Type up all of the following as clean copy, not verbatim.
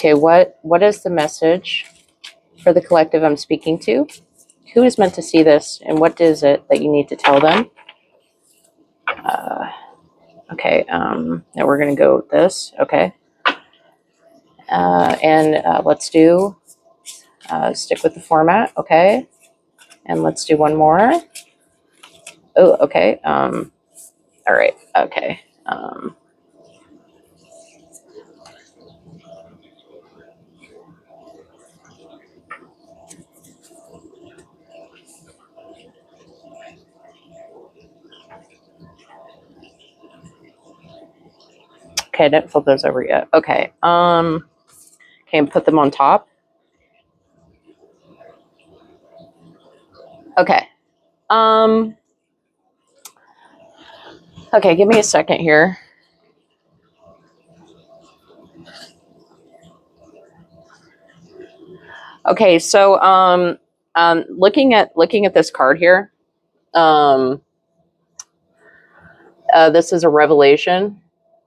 Okay, what is the message for the collective I'm speaking to? Who is meant to see this, and what is it that you need to tell them? Okay, now we're going to go with this. Okay. And let's do, stick with the format. Okay. And let's do one more. Oh, okay. All right. Okay. Okay, I didn't flip those over yet. Okay. Okay, and put them on top. Okay. Okay, give me a second here. Okay, so looking at this card here, this is a revelation.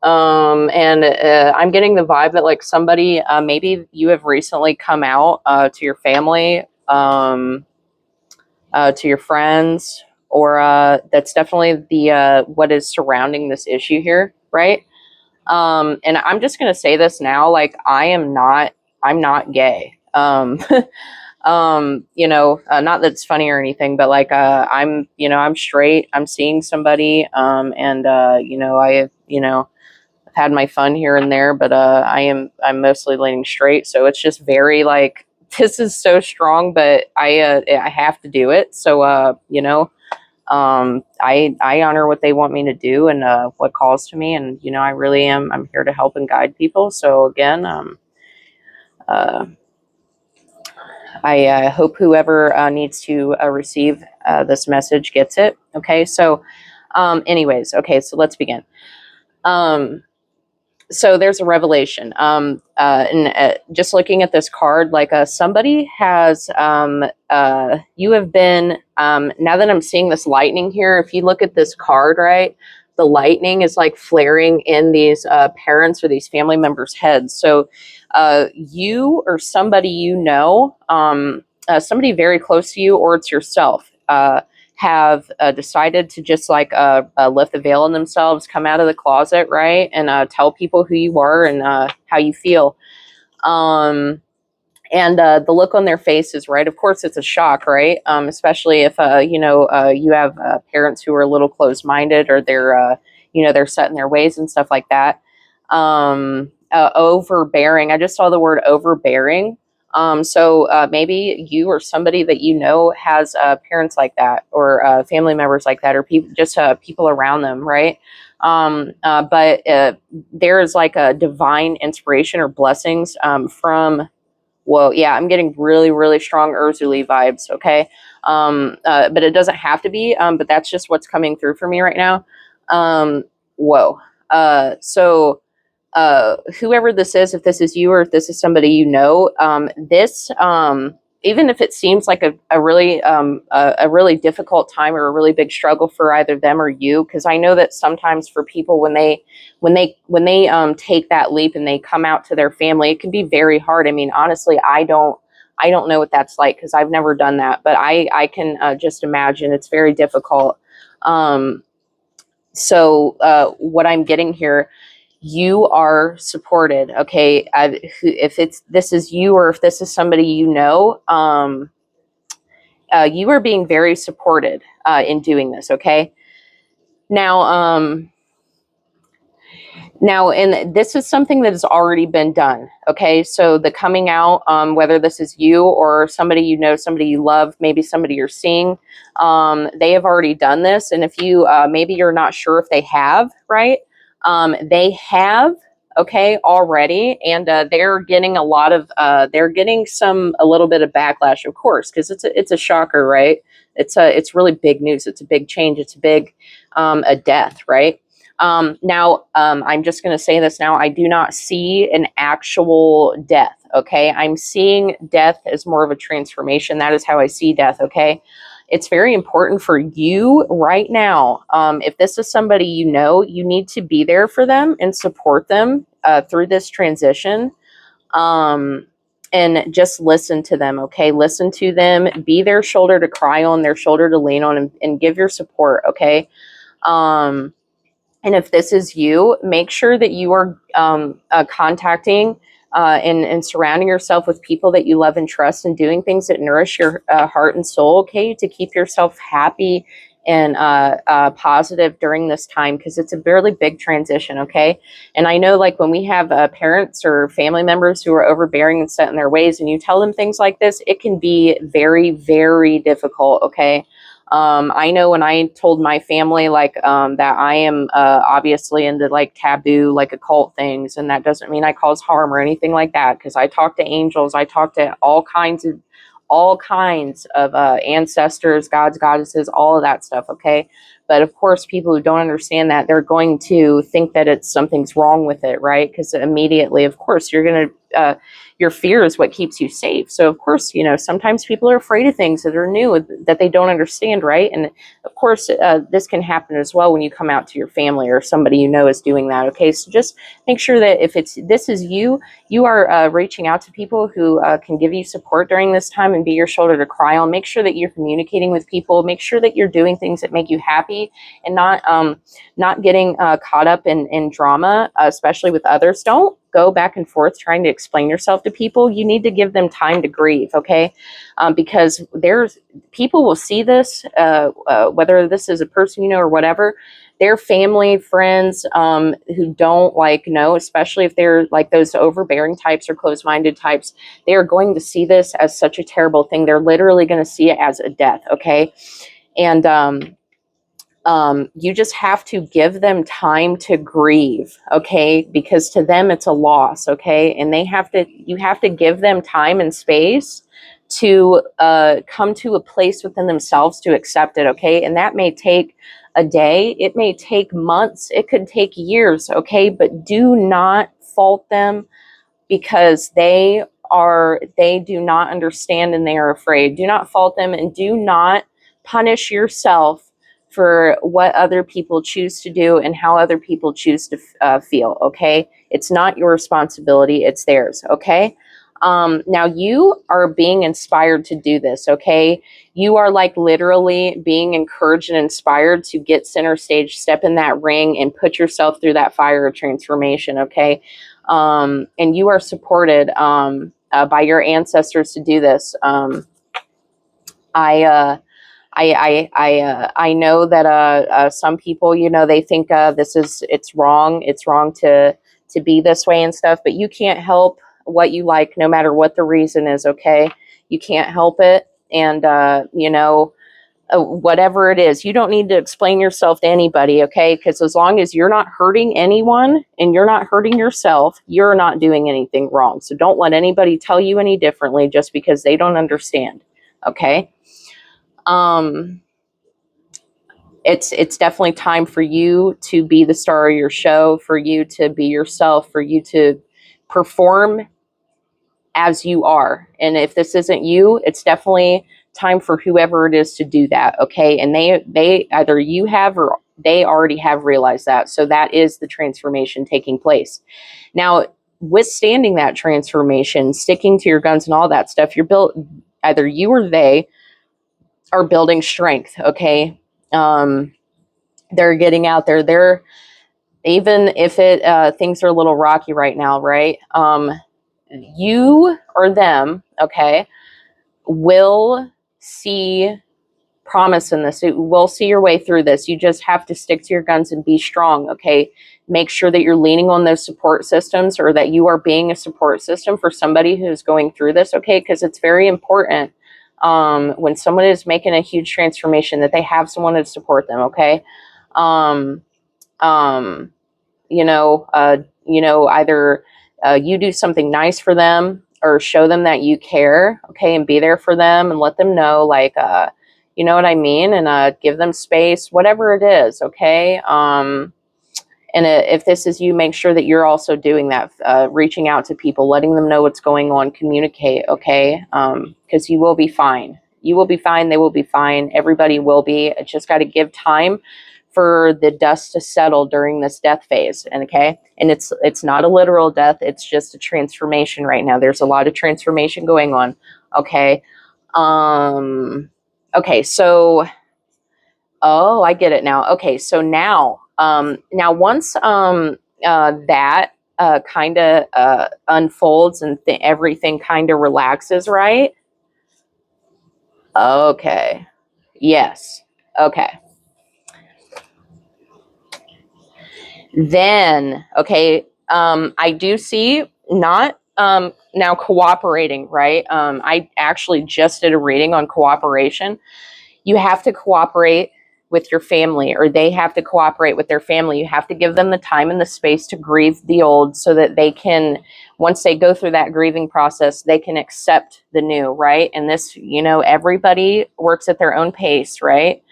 And I'm getting the vibe that like somebody, maybe you have recently come out to your family, to your friends, or that's definitely the what is surrounding this issue here, right? And I'm just gonna say this now, like I'm not gay. Not that it's funny or anything, but like I'm straight. I'm seeing somebody, and I've had my fun here and there, but I'm mostly leaning straight. So it's just very like this is so strong, but I have to do it. So I honor what they want me to do and what calls to me, and I really am. I'm here to help and guide people. So again, I hope whoever needs to receive this message gets it. Okay, so anyways, okay, so let's begin. So there's a revelation, and just looking at this card, like somebody has, you have been, now that I'm seeing this lightning here, if you look at this card, right, the lightning is like flaring in these parents or these family members' heads. So you or somebody somebody very close to you, or it's yourself, have decided to just like lift the veil on themselves, come out of the closet, right, and tell people who you are and how you feel. And the look on their faces, right? Of course, it's a shock, right? Especially if you have parents who are a little closed-minded, or they're set in their ways and stuff like that. Overbearing. I just saw the word overbearing. So maybe you or somebody that has parents like that, or family members like that, or people around them, right? But there is like a divine inspiration or blessings from. Well, yeah, I'm getting really, really strong Erzulie vibes. Okay, but it doesn't have to be. But that's just what's coming through for me right now. Whoa. So whoever this is, if this is you or if this is somebody this, even if it seems like a really difficult time or a really big struggle for either them or you, because I know that sometimes for people when they take that leap and they come out to their family, it can be very hard. I mean, honestly, I don't know what that's like because I've never done that, but I can just imagine it's very difficult. So what I'm getting here, you are supported. Okay, if this is you or if this is somebody you are being very supported in doing this. Okay, now and this is something that has already been done. Okay, so the coming out, whether this is you or somebody somebody you love, maybe somebody you're seeing, they have already done this. And if you maybe you're not sure if they have, right? They have, okay, already, and they're getting a little bit of backlash, of course, because it's a shocker, right? It's really big news. It's a big change. It's a big a death, right? Now, I'm just going to say this now. I do not see an actual death. Okay, I'm seeing death as more of a transformation. That is how I see death. Okay. It's very important for you right now. If this is somebody you need to be there for them and support them through this transition. And just listen to them, okay? Listen to them, be their shoulder to cry on, their shoulder to lean on, and give your support, okay? And if this is you, make sure that you are contacting and surrounding yourself with people that you love and trust, and doing things that nourish your heart and soul, okay, to keep yourself happy and positive during this time, because it's a really big transition, okay? And I know, like, when we have parents or family members who are overbearing and set in their ways, and you tell them things like this, it can be very, very difficult, okay? I know when I told my family, like, that I am obviously into like taboo, like occult things, and that doesn't mean I cause harm or anything like that, because I talk to angels, I talk to all kinds of ancestors, gods, goddesses, all of that stuff, okay? But of course, people who don't understand that, they're going to think that it's something's wrong with it, right? Because immediately, of course, you're going to, your fear is what keeps you safe. So of course, sometimes people are afraid of things that are new, that they don't understand, right? And of course, this can happen as well when you come out to your family or somebody you know is doing that, okay? So just make sure that if this is you, you are reaching out to people who can give you support during this time and be your shoulder to cry on. Make sure that you're communicating with people. Make sure that you're doing things that make you happy, and not getting caught up in drama, especially with others. Don't go back and forth trying to explain yourself to people. You need to give them time to grieve, okay? Because people will see this, whether this is a person or whatever, their family, friends, who don't know, especially if they're like those overbearing types or closed-minded types, they are going to see this as such a terrible thing. They're literally going to see it as a death, okay? And you just have to give them time to grieve, okay? Because to them it's a loss, okay? And you have to give them time and space to come to a place within themselves to accept it, okay? And that may take a day, it may take months, it could take years, okay? But do not fault them because they do not understand and they are afraid. Do not fault them, and do not punish yourself for what other people choose to do and how other people choose to feel, okay? It's not your responsibility, it's theirs, okay? Now you are being inspired to do this, okay? You are like literally being encouraged and inspired to get center stage, step in that ring, and put yourself through that fire of transformation, okay? And you are supported by your ancestors to do this. I know that some people, they think it's wrong. It's wrong to be this way and stuff, but you can't help what you like, no matter what the reason is, okay? You can't help it. And, whatever it is, you don't need to explain yourself to anybody, okay? Because as long as you're not hurting anyone and you're not hurting yourself, you're not doing anything wrong. So don't let anybody tell you any differently just because they don't understand, okay? It's definitely time for you to be the star of your show, for you to be yourself, for you to perform as you are. And if this isn't you, it's definitely time for whoever it is to do that, okay? And they either you have or they already have realized that. So that is the transformation taking place. Now, withstanding that transformation, sticking to your guns and all that stuff, either you or they are building strength, okay? They're getting out there. They're, even if things are a little rocky right now, right? You or them, okay, will see promise in this. It will see your way through this. You just have to stick to your guns and be strong, okay? Make sure that you're leaning on those support systems, or that you are being a support system for somebody who's going through this, okay? Because it's very important when someone is making a huge transformation that they have someone to support them, okay? Either you do something nice for them or show them that you care, okay, and be there for them and let them know, like, you know what I mean, and give them space, whatever it is, okay? And if this is you, make sure that you're also doing that, reaching out to people, letting them know what's going on, communicate, okay? Because you will be fine. You will be fine. They will be fine. Everybody will be. It's just got to give time for the dust to settle during this death phase. And okay, and it's not a literal death, it's just a transformation right now. There's a lot of transformation going on. Okay. Okay, so oh, I get it now. Okay, so now once that kind of unfolds and everything kind of relaxes, right? Okay. Yes. Okay. Then, okay, I do see not now cooperating, right? I actually just did a reading on cooperation. You have to cooperate with your family, or they have to cooperate with their family. You have to give them the time and the space to grieve the old so that they can, once they go through that grieving process, they can accept the new, right? And this, everybody works at their own pace, right?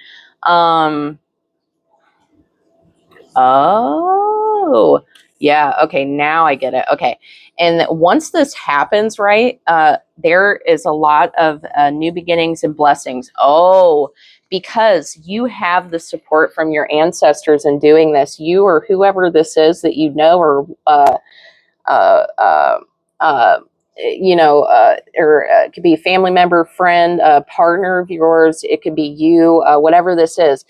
Oh, yeah. Okay, now I get it. Okay. And once this happens, right, there is a lot of new beginnings and blessings. Oh, because you have the support from your ancestors in doing this, you or whoever this is that or uh, uh, uh, or it could be a family member, friend, a partner of yours. It could be you, whatever this is,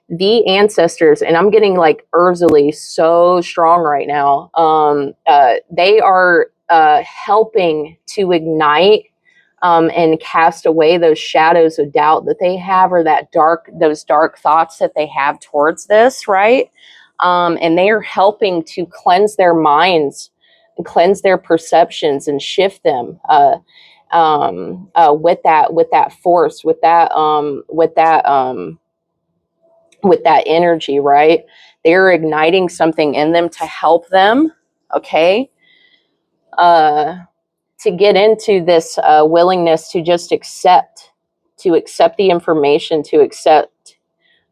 the ancestors, and I'm getting like Erzulie so strong right now. They are helping to ignite and cast away those shadows of doubt that they have, or those dark thoughts that they have towards this, right? And they are helping to cleanse their minds, and cleanse their perceptions, and shift them with that force, with that energy, right? They're igniting something in them to help them, okay, to get into this willingness to just accept the information, to accept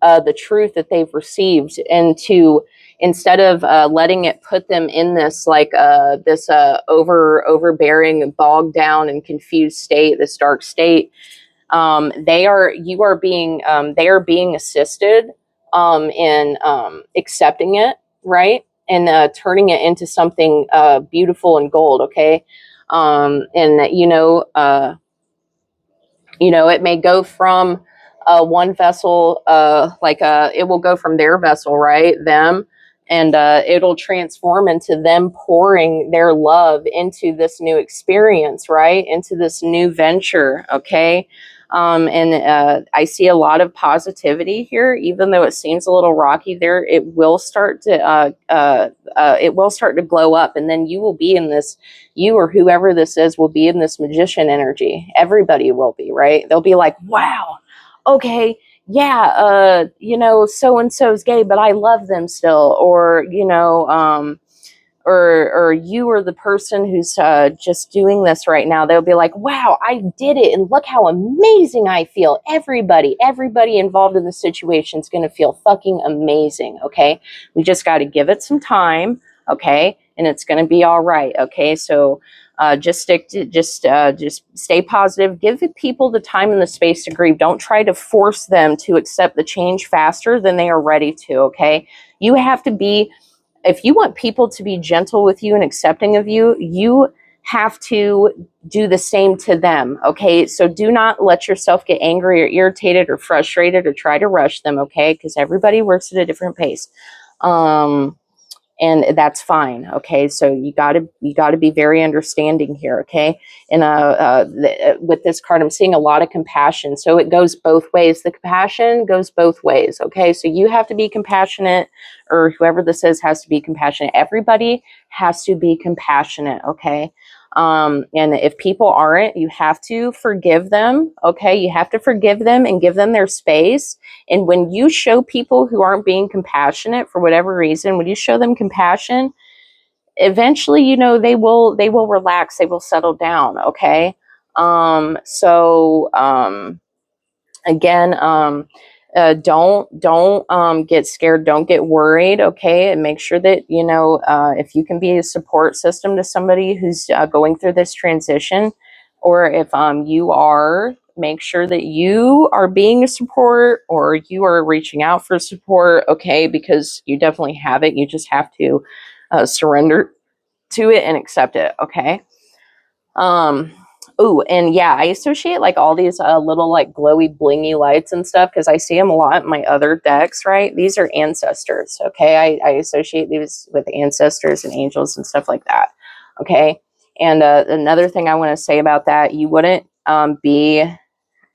the truth that they've received, and to, instead of letting it put them in this this overbearing, bogged down and confused state, this dark state, they are being assisted in accepting it, right, and turning it into something beautiful and gold. Okay. And it may go from one vessel, it will go from their vessel, right, them, and it'll transform into them pouring their love into this new experience, right, into this new venture. Okay. And I see a lot of positivity here, even though it seems a little rocky there. It will start to glow up, and then you or whoever this is will be in this magician energy. Everybody will be, right? They'll be like, wow, okay, yeah, so and so's gay, but I love them still. Or or you are the person who's just doing this right now. They'll be like, wow, I did it, and look how amazing I feel. Everybody involved in the situation is going to feel fucking amazing. Okay, we just got to give it some time. Okay, and it's going to be all right. Okay, so just stay positive. Give people the time and the space to grieve. Don't try to force them to accept the change faster than they are ready to. Okay, you have to be, if you want people to be gentle with you and accepting of you, you have to do the same to them. Okay, so do not let yourself get angry or irritated or frustrated or try to rush them. Okay, because everybody works at a different pace. And that's fine. Okay, so you gotta be very understanding here. Okay, and with this card, I'm seeing a lot of compassion, so it goes both ways. The compassion goes both ways. Okay, so you have to be compassionate, or whoever this is has to be compassionate. Everybody has to be compassionate. Okay. And if people aren't, you have to forgive them. Okay, you have to forgive them and give them their space. And when you show people who aren't being compassionate for whatever reason, when you show them compassion, eventually, they will relax, they will settle down. Okay. So again, don't get scared, don't get worried. Okay, and make sure that if you can be a support system to somebody who's going through this transition, or if you are make sure that you are being a support or you are reaching out for support, okay? Because you definitely have it. You just have to surrender to it and accept it, okay? Oh, and yeah, I associate like all these little like glowy blingy lights and stuff because I see them a lot in my other decks, right? These are ancestors, okay? I associate these with ancestors and angels and stuff like that, okay? And another thing I want to say about that, you wouldn't be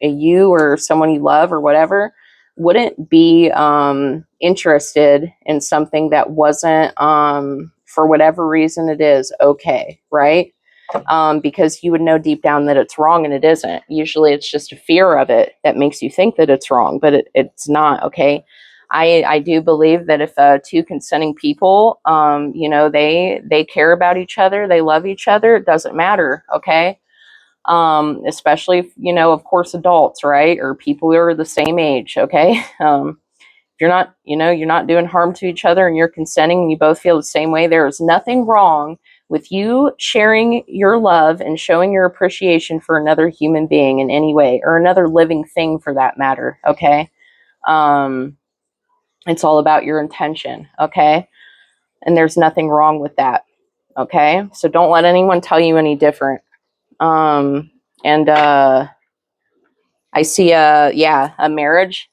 you or someone you love or whatever wouldn't be interested in something that wasn't for whatever reason it is okay, right? Because you would know deep down that it's wrong and it isn't. Usually it's just a fear of it that makes you think that it's wrong, but it's not, okay? I do believe that if two consenting people, they care about each other, they love each other, it doesn't matter, okay? Especially if, of course, adults, right? Or people who are the same age, okay? If you're not doing harm to each other and you're consenting and you both feel the same way, there is nothing wrong with you sharing your love and showing your appreciation for another human being in any way, or another living thing for that matter, okay? It's all about your intention, okay? And there's nothing wrong with that, okay? So don't let anyone tell you any different. And I see a marriage.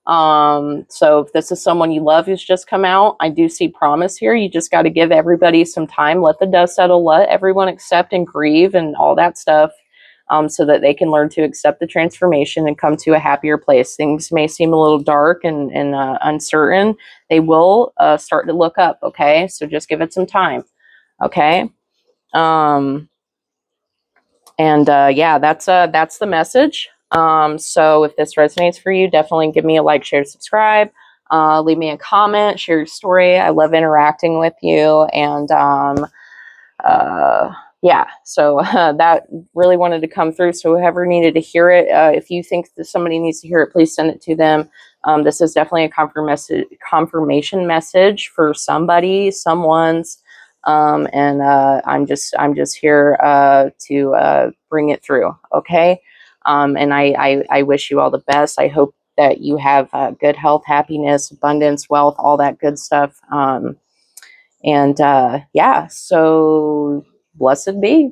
So if this is someone you love who's just come out, I do see promise here. You just got to give everybody some time, let the dust settle, let everyone accept and grieve and all that stuff, so that they can learn to accept the transformation and come to a happier place. Things may seem a little dark and uncertain. They will start to look up, okay? So just give it some time, okay? Yeah, that's the message. So if this resonates for you, definitely give me a like, share, subscribe. Leave me a comment, share your story. I love interacting with you. And yeah, so that really wanted to come through. So whoever needed to hear it, if you think that somebody needs to hear it, please send it to them. This is definitely a confirmation message for somebody, someone's. I'm just here to bring it through, okay? And I wish you all the best. I hope that you have good health, happiness, abundance, wealth, all that good stuff. Yeah, so blessed be.